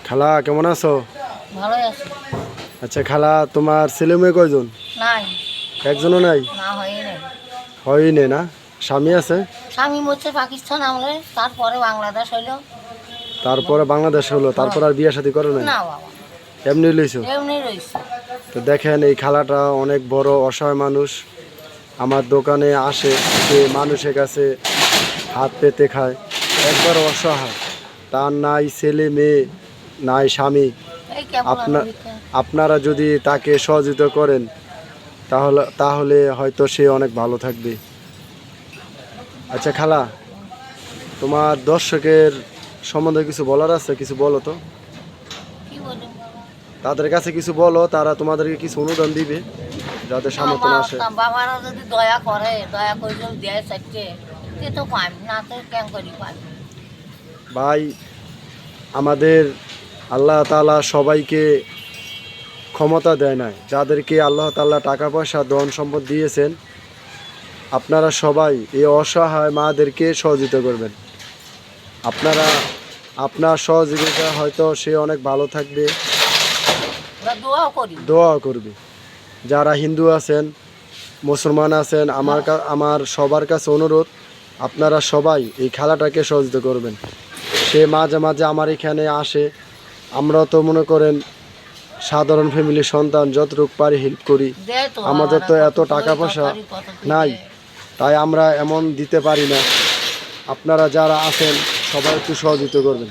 খালা কেমন আছো? ভালোই আছি। আচ্ছা খালা, তোমার ছেলে মেয়ে কয়জন? নাই, একজনও নাই? না হয়ই নাই। হয়নি না? স্বামী আছে? স্বামী মরছে পাকিস্তান আমলে, তারপরে বাংলাদেশ হইলো। তারপরে বাংলাদেশ হলো, তারপর আর বিয়ে শাদী করে নাই? না বাবা, এমনি লইছো? এমনি রয়েছে। তো দেখেন, এই খালাটা অনেক বড় অসহায় মানুষ। আমার দোকানে আসে, সে মানুষের কাছে হাত পেতে খায়, একবার অসহায়। তার নাই ছেলে মেয়ে, নাই স্বামী। এই কেবল আপনারা যদি তাকে সহযোগিতা করেন তাহলে তাহলে হয়তো সে অনেক ভালো থাকবে। আচ্ছা খালা, তোমার দর্শকের সম্বন্ধে কিছু বলার আছে, কিছু বলো তো। কি বলি, তাদের কাছে কিছু বলো, তারা তোমাদেরকে কিছু অনুদান দিবে যাতে সামর্থ্য না আসে। বাবারা যদি দয়া করে, দয়া করে যদি দেয় চাইতে, সে তো পাই না, তো কেন করি পাই। ভাই, আমাদের আল্লাহ তাআলা সবাইকে ক্ষমতা দেয় নাই। যাদেরকে আল্লাহ তাআলা টাকা পয়সা ধন সম্পদ দিয়েছেন, আপনারা সবাই এই অসহায় মাদেরকে সহযোগিতা করবেন। আপনার সহযোগিতা হয়তো সে অনেক ভালো থাকবে, আমরা দোয়াও করি। দোয়া করবে। যারা হিন্দু আছেন, মুসলমান আছেন, আমার সবার কাছে অনুরোধ, আপনারা সবাই এই খেলাটাকে সহযোগিতা করবেন। সে মাঝে মাঝে আমার এখানে আসে, আমরা তো মনে করেন সাধারণ ফ্যামিলির সন্তান, যতটুকু পারি হেল্প করি। দেয় তো, আমাদের তো বাবারা এত কত টাকা দই পয়সা তরকারি কত কি নাই, দেয়। তাই আমরা এমন দিতে পারি না। আপনারা যারা আছেন সবাই একটু সহযোগিতা করবেন।